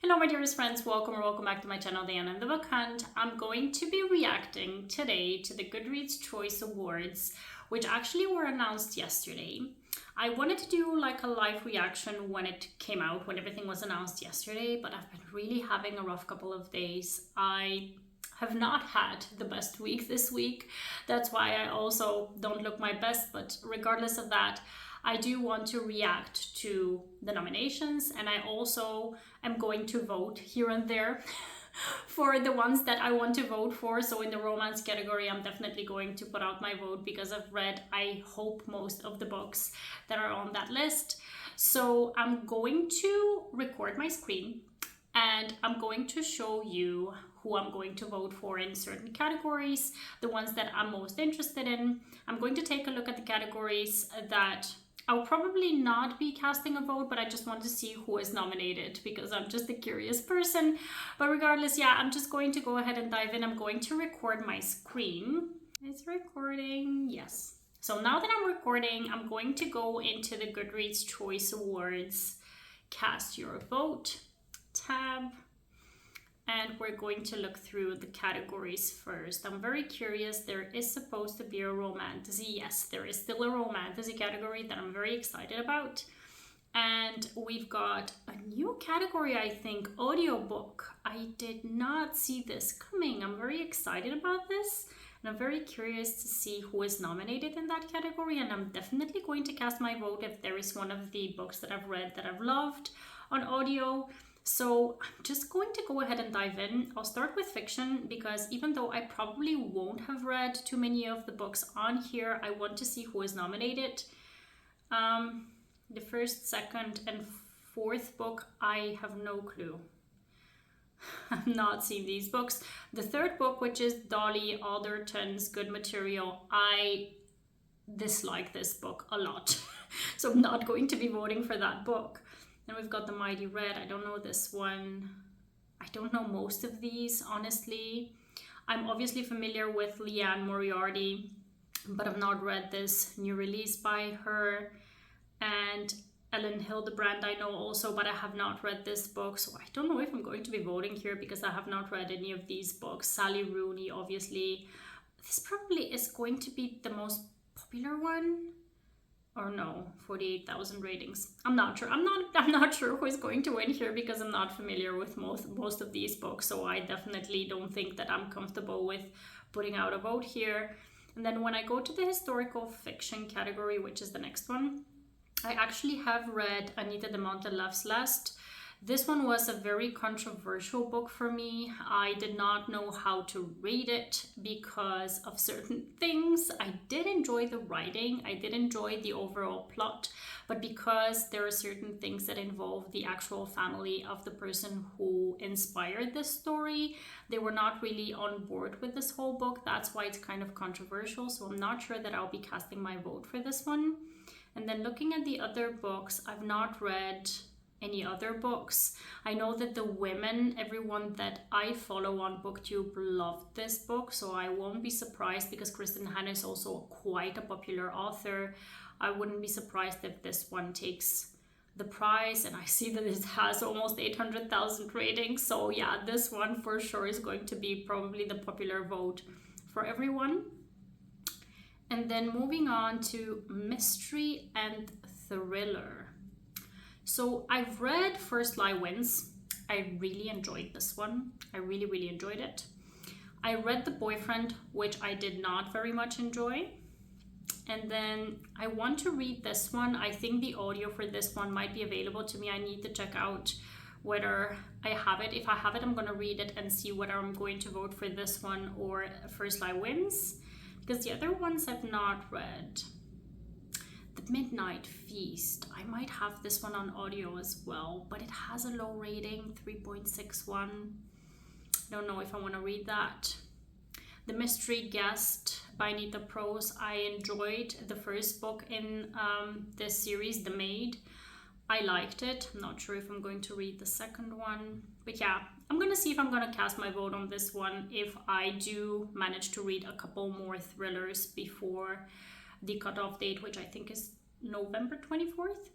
Hello my dearest friends, welcome back to my channel, Diana and the Book Hunt. I'm going to be reacting today to the Goodreads Choice Awards, which actually were announced yesterday. I wanted to do like a live reaction when it came out, when everything was announced yesterday, but I've been really having a rough couple of days. I have not had the best week this week. That's why I also don't look my best, but regardless of that, I do want to react to the nominations, and I also am going to vote here and there for the ones that I want to vote for. So in the romance category, I'm definitely going to put out my vote because I've read, I hope, most of the books that are on that list. So I'm going to record my screen and I'm going to show you who I'm going to vote for in certain categories, the ones that I'm most interested in. I'm going to take a look at the categories that I'll probably not be casting a vote, but I just want to see who is nominated because I'm just a curious person. But regardless, yeah, I'm just going to go ahead and dive in. I'm going to record my screen. It's recording, yes. So now that I'm recording, I'm going to go into the Goodreads Choice Awards, cast your vote tab. And we're going to look through the categories first. I'm very curious. There is supposed to be a romantasy. Yes, there is still a romantasy category that I'm very excited about. And we've got a new category, I think, audiobook. I did not see this coming. I'm very excited about this. And I'm very curious to see who is nominated in that category. And I'm definitely going to cast my vote if there is one of the books that I've read that I've loved on audio. So I'm just going to go ahead and dive in. I'll start with fiction because even though I probably won't have read too many of the books on here, I want to see who is nominated. The first, second, and fourth book, I have no clue. I've not seen these books. The third book, which is Dolly Alderton's Good Material, I dislike this book a lot. So I'm not going to be voting for that book. Then we've got The Mighty Red. I don't know this one. I don't know most of these, honestly. I'm obviously familiar with Leanne Moriarty, but I've not read this new release by her. And Ellen Hildebrand I know also, but I have not read this book. So I don't know if I'm going to be voting here because I have not read any of these books. Sally Rooney, obviously. This probably is going to be the most popular one. Or no, 48,000 ratings. I'm not sure. I'm not sure who is going to win here because I'm not familiar with most of these books. So I definitely don't think that I'm comfortable with putting out a vote here. And then when I go to the historical fiction category, which is the next one, I actually have read Anita de Montelove's. This one was a very controversial book for me. I did not know how to read it because of certain things. I did enjoy the writing. I did enjoy the overall plot, but because there are certain things that involve the actual family of the person who inspired this story, they were not really on board with this whole book. That's why it's kind of controversial. So I'm not sure that I'll be casting my vote for this one. And then looking at the other books, I've not read any other books. I know that the women, everyone that I follow on BookTube, loved this book, so I won't be surprised because Kristen Hanna is also quite a popular author. I wouldn't be surprised if this one takes the prize, and I see that it has almost 800,000 ratings, so yeah, this one for sure is going to be probably the popular vote for everyone. And then moving on to mystery and thriller. So I've read First Lie Wins. I really enjoyed this one. I really enjoyed it. I read The Boyfriend, which I did not very much enjoy. And then I want to read this one. I think the audio for this one might be available to me. I need to check out whether I have it. If I have it, I'm going to read it and see whether I'm going to vote for this one or First Lie Wins. Because the other ones I've not read. The Midnight Feast. I might have this one on audio as well, but it has a low rating, 3.61. I don't know if I want to read that. The Mystery Guest by Anita Prose. I enjoyed the first book in this series, The Maid. I liked it. I'm not sure if I'm going to read the second one. But yeah, I'm going to see if I'm going to cast my vote on this one if I do manage to read a couple more thrillers before the cutoff date, which I think is November 24th.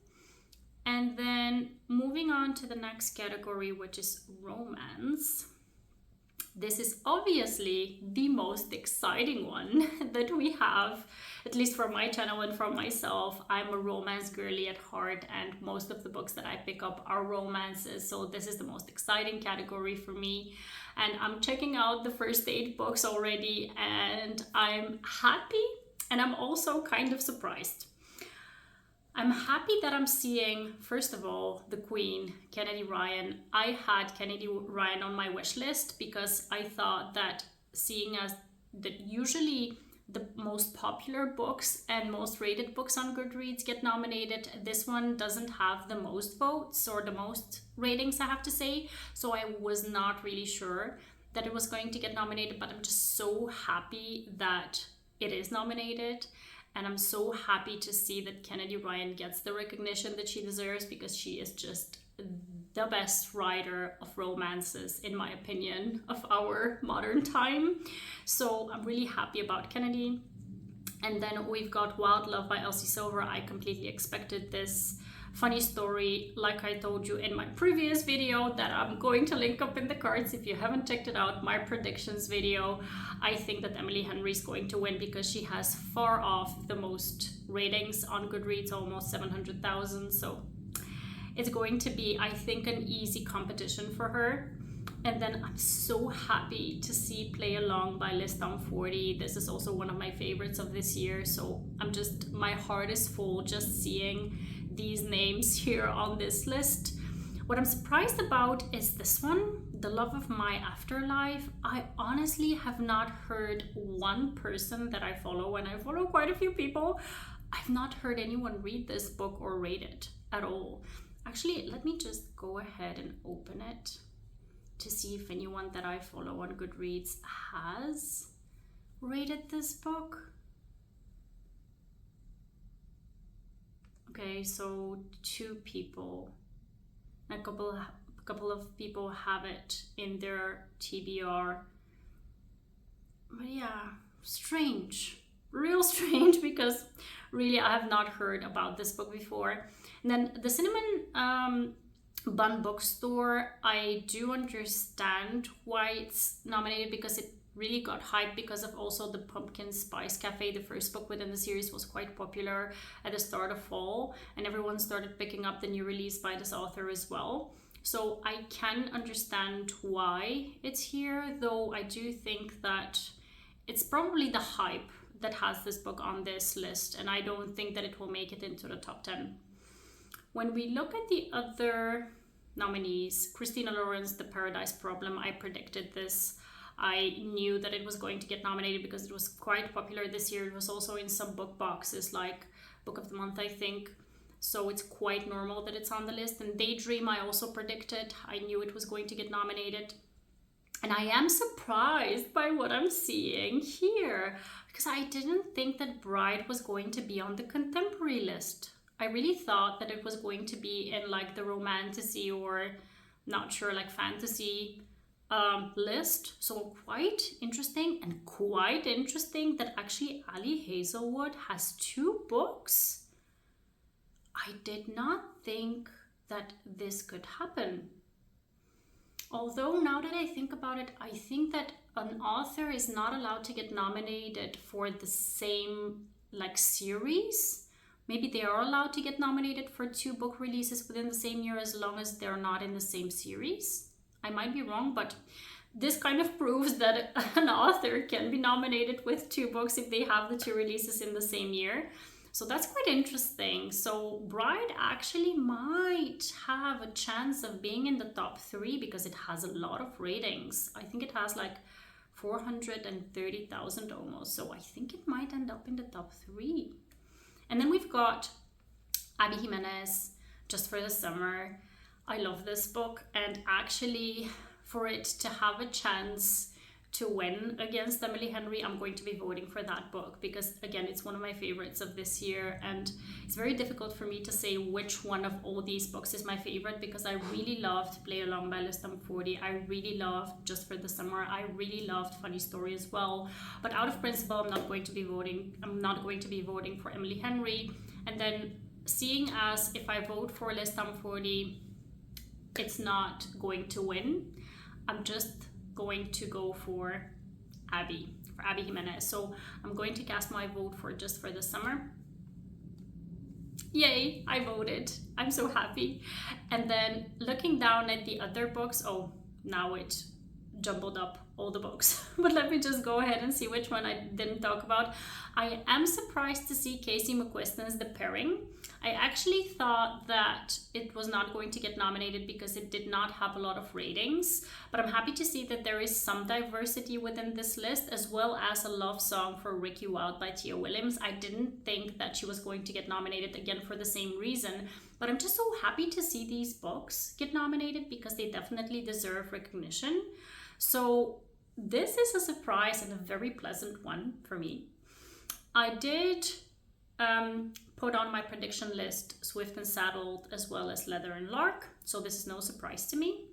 And then moving on to the next category, which is romance. This is obviously the most exciting one that we have, at least for my channel and for myself. I'm a romance girly at heart, and most of the books that I pick up are romances. So this is the most exciting category for me. And I'm checking out the first 8 books already, and I'm happy, and I'm also kind of surprised. I'm happy that I'm seeing, first of all, the Queen, Kennedy Ryan. I had Kennedy Ryan on my wish list because I thought that, seeing as that usually the most popular books and most rated books on Goodreads get nominated, this one doesn't have the most votes or the most ratings, I have to say. So I was not really sure that it was going to get nominated, but I'm just so happy that it is nominated. And I'm so happy to see that Kennedy Ryan gets the recognition that she deserves, because she is just the best writer of romances, in my opinion, of our modern time. So I'm really happy about Kennedy. And then we've got Wild Love by Elsie Silver. I completely expected this. Funny story, like I told you in my previous video that I'm going to link up in the cards if you haven't checked it out, my predictions video. I think that Emily Henry is going to win because she has far off the most ratings on Goodreads, almost 700,000. So it's going to be, I think, an easy competition for her. And then I'm so happy to see Play Along by List on 40. This is also one of my favorites of this year. So my heart is full just seeing these names here on this list. What I'm surprised about is this one, The Love of My Afterlife. I honestly have not heard one person that I follow, and I follow quite a few people. I've not heard anyone read this book or rate it at all. Actually, let me just go ahead and open it to see if anyone that I follow on Goodreads has rated this book. Okay, so 2 people, a couple of people have it in their TBR. But yeah, strange, real strange, because really I have not heard about this book before. And then the Cinnamon Bun Bookstore, I do understand why it's nominated, because it really got hyped because of also the Pumpkin Spice Cafe. The first book within the series was quite popular at the start of fall, and everyone started picking up the new release by this author as well. So I can understand why it's here, though I do think that it's probably the hype that has this book on this list, and I don't think that it will make it into the top 10. When we look at the other nominees, Christina Lauren's The Paradise Problem, I predicted this. I knew that it was going to get nominated because it was quite popular this year. It was also in some book boxes, like Book of the Month, I think. So it's quite normal that it's on the list. And Daydream, I also predicted. I knew it was going to get nominated. And I am surprised by what I'm seeing here, because I didn't think that Bride was going to be on the contemporary list. I really thought that it was going to be in like the romantasy or not sure, like fantasy list. So quite interesting, and quite interesting that actually Ali Hazelwood has 2 books. I did not think that this could happen. Although now that I think about it, I think that an author is not allowed to get nominated for the same like series. Maybe they are allowed to get nominated for 2 book releases within the same year as long as they're not in the same series. I might be wrong, but this kind of proves that an author can be nominated with 2 books if they have the 2 releases in the same year. So that's quite interesting. So Bride actually might have a chance of being in the top 3 because it has a lot of ratings. I think it has like 430,000 almost. So I think it might end up in the top 3. And then we've got Abby Jimenez, Just for the Summer. I love this book, and actually for it to have a chance to win against Emily Henry, I'm going to be voting for that book because again, it's one of my favorites of this year, and it's very difficult for me to say which one of all these books is my favorite because I really loved Play Along by List on 40. I really loved Just for the Summer. I really loved Funny Story as well. But out of principle, I'm not going to be voting for Emily Henry. And then seeing as if I vote for List on 40, it's not going to win, I'm just going to go for Abby Jimenez. So I'm going to cast my vote for Just for the Summer. Yay, I voted. I'm so happy. And then looking down at the other books, oh, now it jumbled up all the books. But let me just go ahead and see which one I didn't talk about. I am surprised to see Casey McQuiston's The Pairing. I actually thought that it was not going to get nominated because it did not have a lot of ratings, but I'm happy to see that there is some diversity within this list, as well as a love song for Ricky Wild by Tia Williams. I didn't think that she was going to get nominated again for the same reason, but I'm just so happy to see these books get nominated because they definitely deserve recognition. So this is a surprise and a very pleasant one for me. I did put on my prediction list Swift and Saddled as well as Leather and Lark, so this is no surprise to me.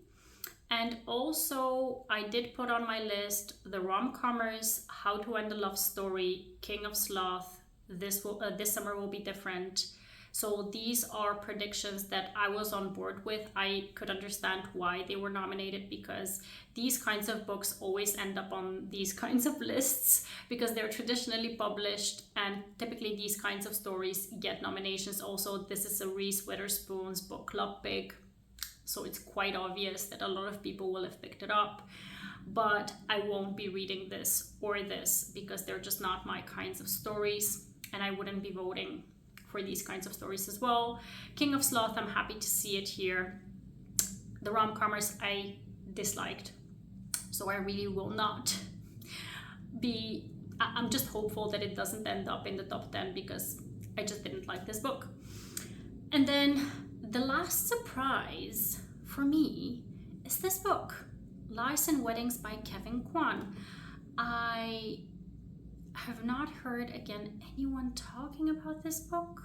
And also I did put on my list the rom-commers, How to End a Love Story, King of Sloth, This Summer Will Be Different. So these are predictions that I was on board with. I could understand why they were nominated because these kinds of books always end up on these kinds of lists because they're traditionally published, and typically these kinds of stories get nominations. Also, this is a Reese Witherspoon's book club pick, so it's quite obvious that a lot of people will have picked it up. But I won't be reading this or this because they're just not my kinds of stories, and I wouldn't be voting for these kinds of stories as well. King of Sloth, I'm happy to see it here. The rom-commers I disliked, so I really will not be, I'm just hopeful that it doesn't end up in the top 10 because I just didn't like this book. And then the last surprise for me is this book, Lies and Weddings by Kevin Kwan. I have not heard again anyone talking about this book.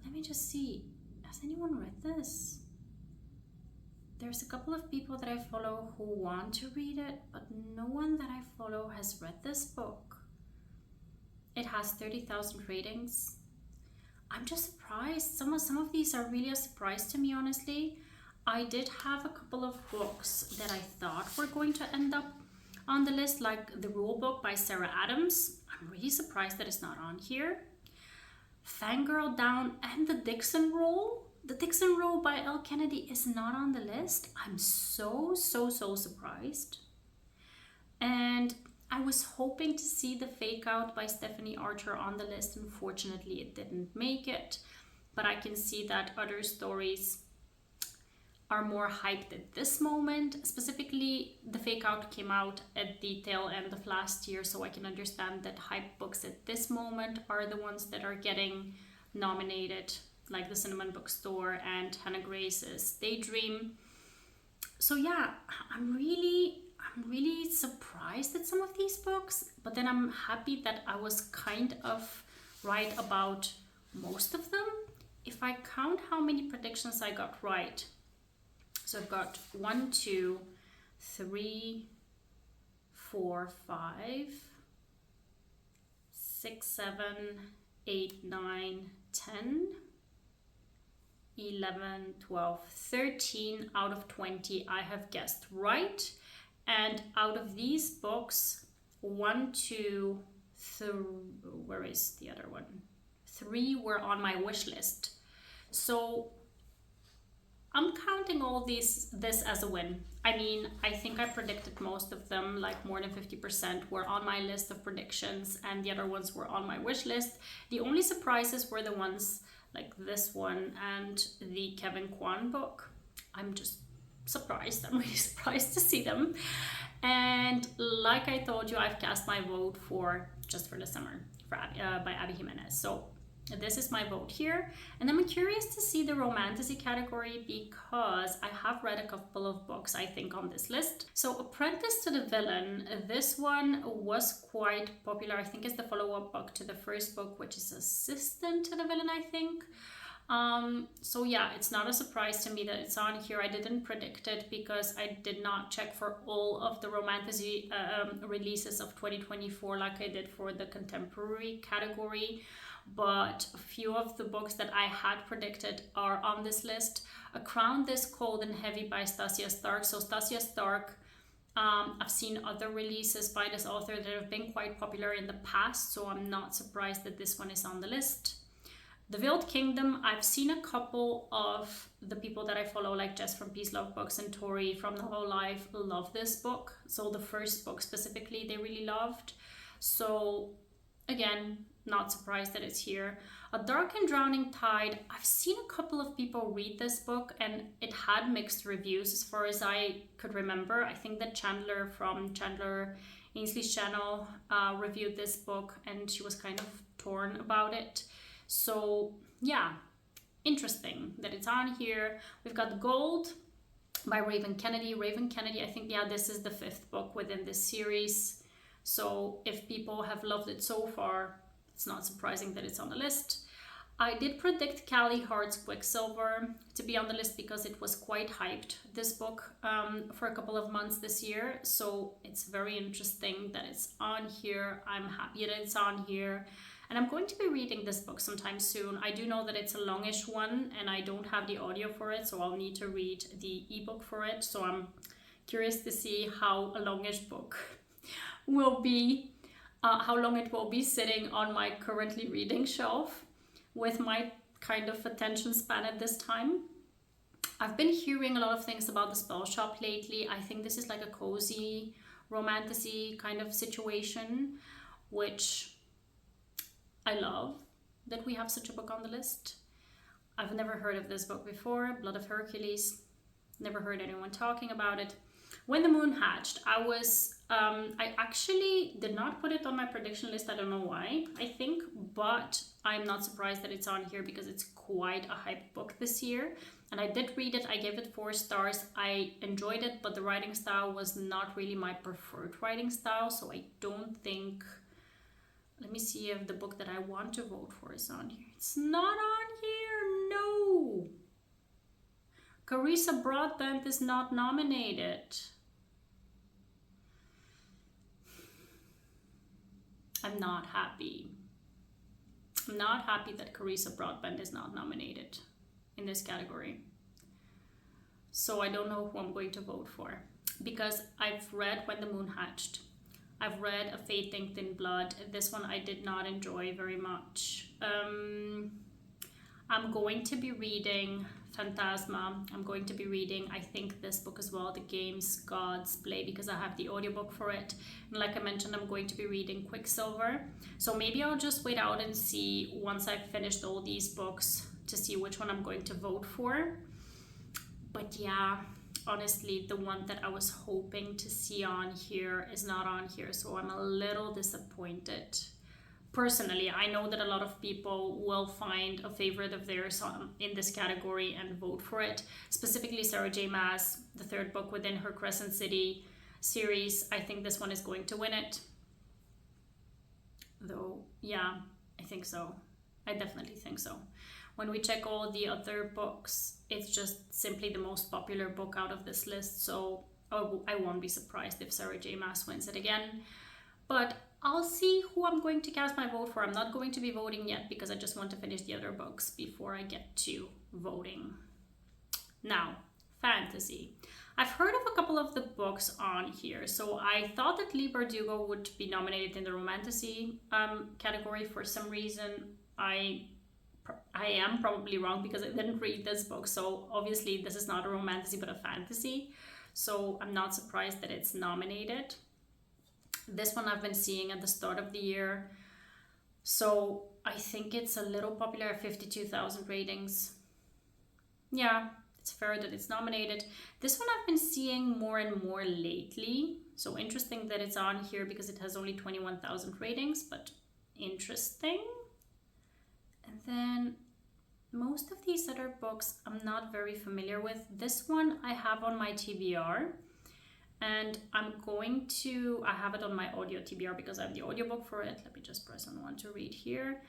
Let me just see, has anyone read this? There's a couple of people that I follow who want to read it, but no one that I follow has read this book. It has 30,000 ratings. I'm just surprised. Some of these are really a surprise to me, honestly. I did have a couple of books that I thought were going to end up on the list, like The Rule Book by Sarah Adams. I'm really surprised that it's not on here. Fangirl Down and The Dixon Rule. The Dixon Rule by Elle Kennedy is not on the list. I'm so surprised. And I was hoping to see The Fake Out by Stephanie Archer on the list. Unfortunately, it didn't make it. But I can see that other stories are more hyped at this moment. Specifically, The Fake Out came out at the tail end of last year, so I can understand that hype books at this moment are the ones that are getting nominated, like The Cinnamon Bookstore and Hannah Grace's Daydream. So yeah, I'm really surprised at some of these books, but then I'm happy that I was kind of right about most of them. If I count how many predictions I got right, so I've got 1, 2, 3, 4, 5, 6, 7, 8, 9, 10, 11, 12, 13 out of 20 I have guessed right. And out of these books, 1, 2, 3, where is the other one? 3 were on my wish list. So I'm counting all this as a win. I mean, I think I predicted most of them, like more than 50% were on my list of predictions, and the other ones were on my wish list. The only surprises were the ones like this one and the Kevin Kwan book. I'm just surprised. I'm really surprised to see them. And like I told you, I've cast my vote for Just for the Summer by Abby Jimenez. So this is my vote here, and I'm curious to see the romantasy category because I have read a couple of books I think on this list. So Apprentice to the Villain, this one was quite popular. I think it's the follow-up book to the first book, which is Assistant to the Villain, I think. So yeah, it's not a surprise to me that it's on here. I didn't predict it because I did not check for all of the romantasy releases of 2024 like I did for the contemporary category. but a few of the books that I had predicted are on this list. A Crown This Cold and Heavy by Stasia Stark. So Stasia Stark, I've seen other releases by this author that have been quite popular in the past, so I'm not surprised that this one is on the list. The Veiled Kingdom, I've seen a couple of the people that I follow, like Jess from Peace Love Books and Tori from The Whole Life, love this book. So the first book specifically, they really loved. So again, not surprised that it's here. A Dark and Drowning Tide, I've seen a couple of people read this book and it had mixed reviews as far as I could remember. I think that Chandler from Chandler Ainsley's channel reviewed this book and she was kind of torn about it. So yeah, interesting that it's on here. We've got Gold by Raven Kennedy. Raven Kennedy, I think, yeah, this is the 5th book within this series. So if people have loved it so far, it's not surprising that it's on the list. I did predict Callie Hart's Quicksilver to be on the list because it was quite hyped, this book, for a couple of months this year. So it's very interesting that it's on here. I'm happy that it's on here. And I'm going to be reading this book sometime soon. I do know that it's a longish one and I don't have the audio for it, so I'll need to read the ebook for it. So I'm curious to see how a longish book will be, how long it will be sitting on my currently reading shelf with my kind of attention span at this time. I've been hearing a lot of things about The Spell Shop lately. I think this is like a cozy, romantic-y kind of situation, which I love that we have such a book on the list. I've never heard of this book before, Blood of Hercules. Never heard anyone talking about it. When the Moon Hatched, I actually did not put it on my prediction list. I don't know why, I think, but I'm not surprised that it's on here because it's quite a hyped book this year. And I did read it. I gave it 4 stars. I enjoyed it, but the writing style was not really my preferred writing style. So I don't think... Let me see if the book that I want to vote for is on here. It's not on here, no! Carissa Broadbent is not nominated. I'm not happy. I'm not happy that Carissa Broadbent is not nominated in this category. So I don't know who I'm going to vote for. Because I've read When the Moon Hatched. I've read A Fate Inked in Blood. This one I did not enjoy very much. I'm going to be reading Phantasma. I'm going to be reading, I think, this book as well, The Games Gods Play, because I have the audiobook for it. And like I mentioned, I'm going to be reading Quicksilver. So maybe I'll just wait out and see once I've finished all these books to see which one I'm going to vote for. But yeah, honestly, the one that I was hoping to see on here is not on here, so I'm a little disappointed. Personally, I know that a lot of people will find a favorite of theirs in this category and vote for it. Specifically, Sarah J. Maas, the 3rd book within her Crescent City series. I think this one is going to win it. Though, yeah, I think so. I definitely think so. When we check all the other books, it's just simply the most popular book out of this list. So I won't be surprised if Sarah J. Maas wins it again. But I'll see who I'm going to cast my vote for. I'm not going to be voting yet because I just want to finish the other books before I get to voting. Now, fantasy. I've heard of a couple of the books on here. So I thought that Leigh Bardugo would be nominated in the romantasy category. For some reason, I am probably wrong because I didn't read this book. So obviously this is not a romantasy but a fantasy. So I'm not surprised that it's nominated. This one I've been seeing at the start of the year. So I think it's a little popular at 52,000 ratings. Yeah, it's fair that it's nominated. This one I've been seeing more and more lately. So interesting that it's on here because it has only 21,000 ratings, but interesting. And then most of these other books I'm not very familiar with. This one I have on my TBR. And I have it on my audio TBR because I have the audiobook for it. Let me just press on one to read here.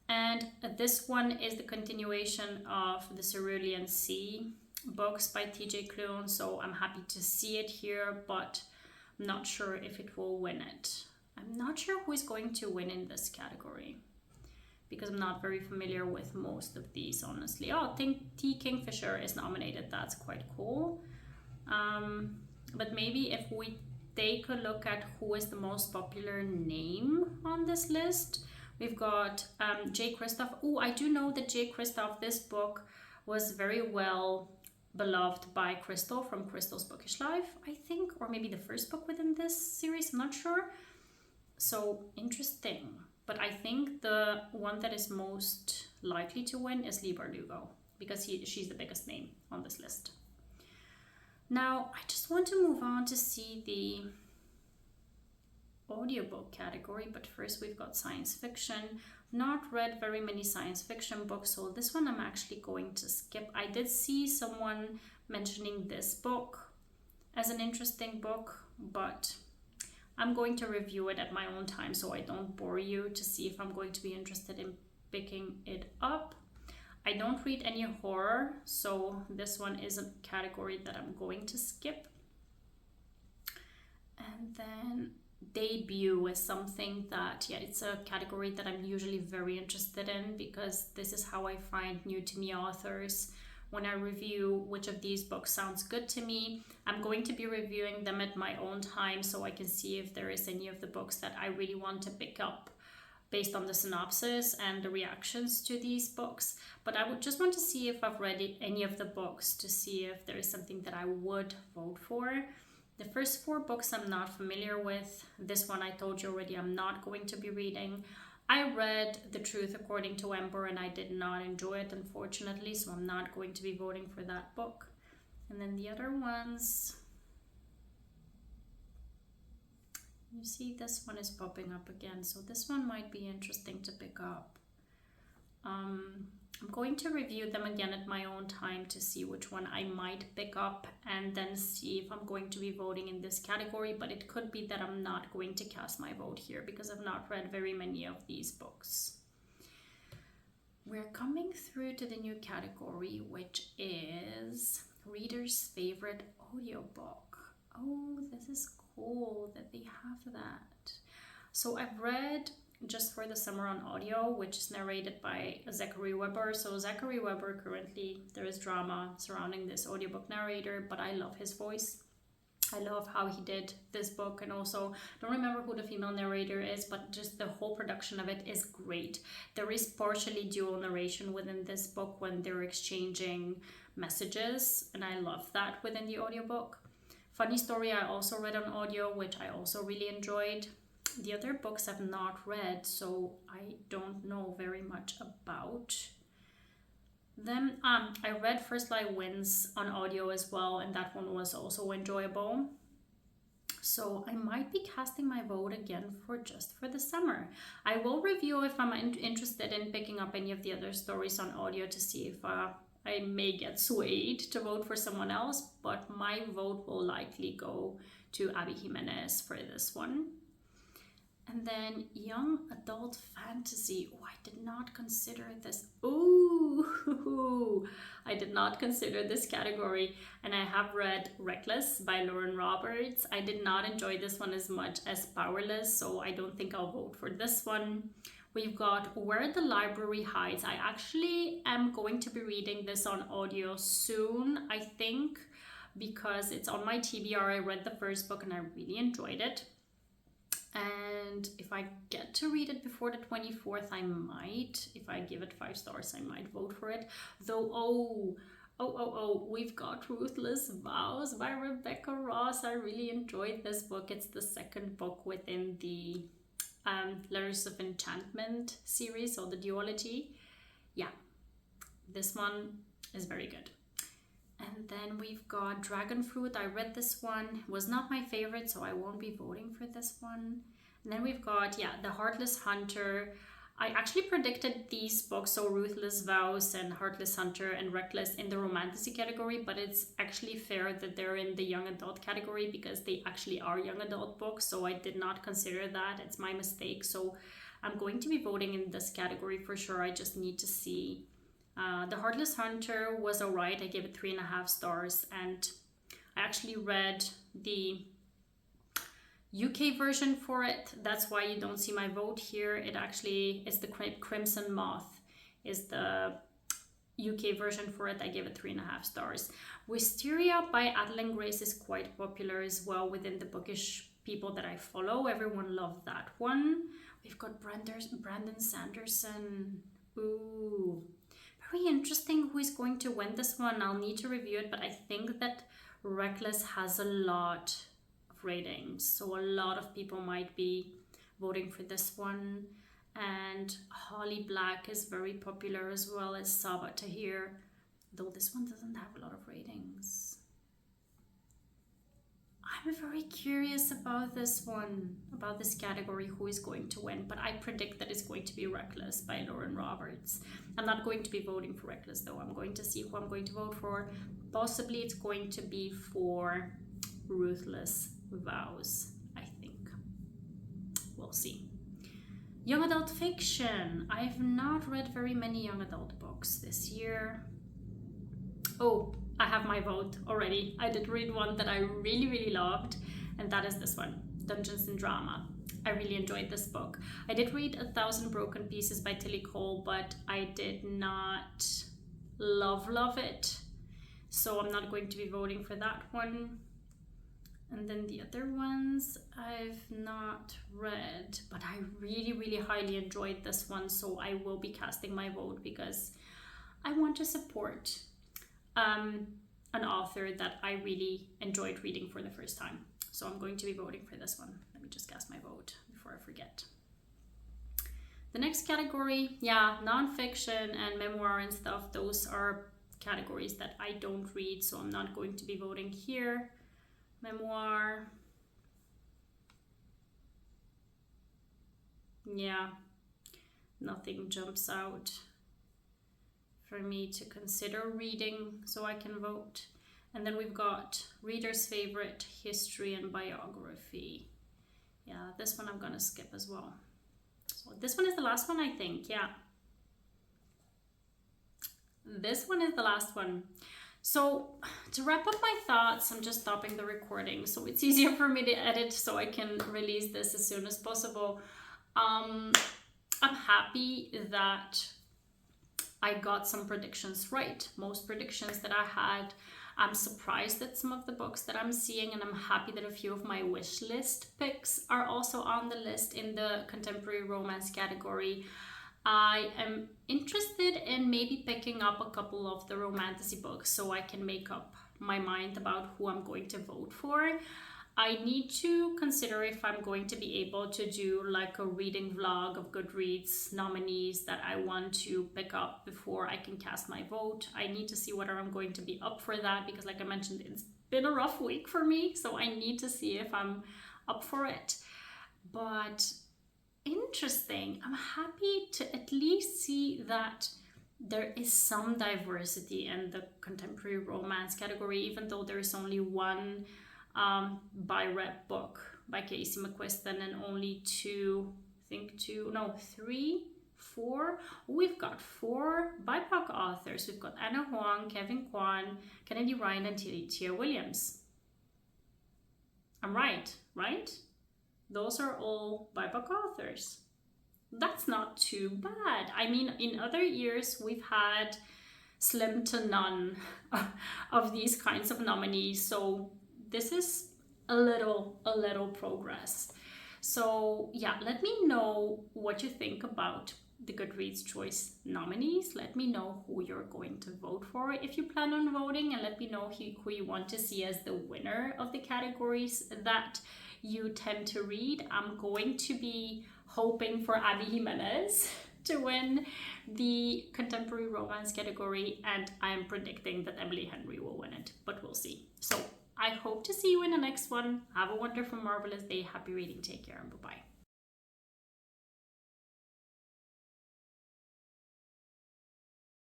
And this one is the continuation of the Cerulean Sea books by TJ Klune. So I'm happy to see it here, but I'm not sure if it will win it. I'm not sure who is going to win in this category because I'm not very familiar with most of these, honestly. Oh, I think T. Kingfisher is nominated. That's quite cool. But maybe if we take a look at who is the most popular name on this list, we've got J. Kristoff. Oh, I do know that J. Kristoff, this book was very well beloved by Crystal from Crystal's Bookish Life, I think, or maybe the first book within this series, I'm not sure. So interesting. But I think the one that is most likely to win is Leigh Bardugo, because she's the biggest name on this list. Now, I just want to move on to see the audiobook category, but first we've got science fiction. Not read very many science fiction books, so this one I'm actually going to skip. I did see someone mentioning this book as an interesting book, but I'm going to review it at my own time so I don't bore you, to see if I'm going to be interested in picking it up. I don't read any horror, so this one is a category that I'm going to skip. And then debut is something that, yeah, it's a category that I'm usually very interested in, because this is how I find new to me authors. When I review which of these books sounds good to me, I'm going to be reviewing them at my own time so I can see if there is any of the books that I really want to pick up based on the synopsis and the reactions to these books. But I would just want to see if I've read any of the books to see if there is something that I would vote for. The first 4 books I'm not familiar with. This one I told you already I'm not going to be reading. I read The Truth According to Ember and I did not enjoy it, unfortunately, so I'm not going to be voting for that book. And then the other ones, you see this one is popping up again, so this one might be interesting to pick up. I'm going to review them again at my own time to see which one I might pick up, and then see if I'm going to be voting in this category, but it could be that I'm not going to cast my vote here because I've not read very many of these books. We're coming through to the new category, which is Reader's Favorite Audiobook. Oh, this is cool that they have that. So I've read Just for the Summer on Audio, which is narrated by Zachary Weber. So Zachary Weber, currently there is drama surrounding this audiobook narrator, but I love his voice. I love how he did this book, and also don't remember who the female narrator is, but just the whole production of it is great. There is partially dual narration within this book when they're exchanging messages, and I love that within the audiobook. Funny Story I also read on audio, which I also really enjoyed. The other books I've not read, so I don't know very much about them. I read First Light Wins on audio as well, and that one was also enjoyable. So I might be casting my vote again for Just for the Summer. I will review if I'm interested in picking up any of the other stories on audio to see if I may get swayed to vote for someone else, but my vote will likely go to Abby Jimenez for this one. And then Young Adult Fantasy. Oh, I did not consider this. Ooh, I did not consider this category. And I have read Reckless by Lauren Roberts. I did not enjoy this one as much as Powerless, so I don't think I'll vote for this one. We've got Where the Library Hides. I actually am going to be reading this on audio soon, I think, because it's on my TBR. I read the first book and I really enjoyed it. And if I get to read it before the 24th, I might. If I give it 5 stars, I might vote for it. Though, we've got Ruthless Vows by Rebecca Ross. I really enjoyed this book. It's the second book within the Letters of Enchantment series, or the duology. Yeah, this one is very good. And then we've got Dragon Fruit. I read this one. It was not my favorite, so I won't be voting for this one. And then we've got, The Heartless Hunter. I actually predicted these books, so Ruthless Vows and Heartless Hunter and Reckless, in the romantasy category, but it's actually fair that they're in the young adult category because they actually are young adult books, so I did not consider that. It's my mistake. So I'm going to be voting in this category for sure. I just need to see. The Heartless Hunter was alright. I gave it 3.5 stars, and I actually read the UK version for it. That's why you don't see my vote here. It actually is the Crimson Moth is the UK version for it. I gave it 3.5 stars. Wisteria by Adeline Grace is quite popular as well within the bookish people that I follow. Everyone loved that one. We've got Brandon Sanderson. Ooh, very interesting who is going to win this one. I'll need to review it, but I think that Reckless has a lot of ratings, so a lot of people might be voting for this one. And Holly Black is very popular as well as Saba Tahir, though this one doesn't have a lot of ratings. I'm very curious about this one, about this category, who is going to win, but I predict that it's going to be Reckless by Lauren Roberts. I'm not going to be voting for Reckless though. I'm going to see who I'm going to vote for. Possibly it's going to be for Ruthless Vows, I think. We'll see. Young adult fiction. I've not read very many young adult books this year. Oh, I have my vote already. I did read one that I really loved, and that is this one, Dungeons and Drama. I really enjoyed this book. I did read 1,000 Broken Pieces by Tilly Cole, but I did not love it. So I'm not going to be voting for that one. And then the other ones I've not read, but I really highly enjoyed this one. So I will be casting my vote because I want to support an author that I really enjoyed reading for the first time. So I'm going to be voting for this one. Let me just cast my vote before I forget. The next category, yeah, nonfiction and memoir and stuff. Those are categories that I don't read, so I'm not going to be voting here. Memoir. Yeah, nothing jumps out for me to consider reading, so I can vote. And then we've got reader's favorite, history and biography. Yeah, this one I'm gonna skip as well. So this one is the last one, I think. Yeah, this one is the last one. So to wrap up my thoughts, I'm just stopping the recording so it's easier for me to edit, so I can release this as soon as possible. I'm happy that I got some predictions right. Most predictions that I had. I'm surprised at some of the books that I'm seeing, and I'm happy that a few of my wish list picks are also on the list in the contemporary romance category. I am interested in maybe picking up a couple of the romantasy books so I can make up my mind about who I'm going to vote for. I need to consider if I'm going to be able to do like a reading vlog of Goodreads nominees that I want to pick up before I can cast my vote. I need to see whether I'm going to be up for that because, like I mentioned, it's been a rough week for me, so I need to see if I'm up for it. But interesting. I'm happy to at least see that there is some diversity in the contemporary romance category, even though there is only one by rep book by Casey McQuiston and only four. We've got 4 BIPOC authors. We've got Anna Huang, Kevin Kwan, Kennedy Ryan, and Tia Williams. I'm right? Those are all BIPOC authors. That's not too bad. I mean, in other years, we've had slim to none of these kinds of nominees. So this is a little progress. So yeah, let me know what you think about the Goodreads Choice nominees. Let me know who you're going to vote for if you plan on voting, and let me know who you want to see as the winner of the categories that you tend to read. I'm going to be hoping for Abby Jimenez to win the contemporary romance category, and I'm predicting that Emily Henry will win it, but we'll see. So I hope to see you in the next one. Have a wonderful, marvelous day. Happy reading. Take care and bye-bye.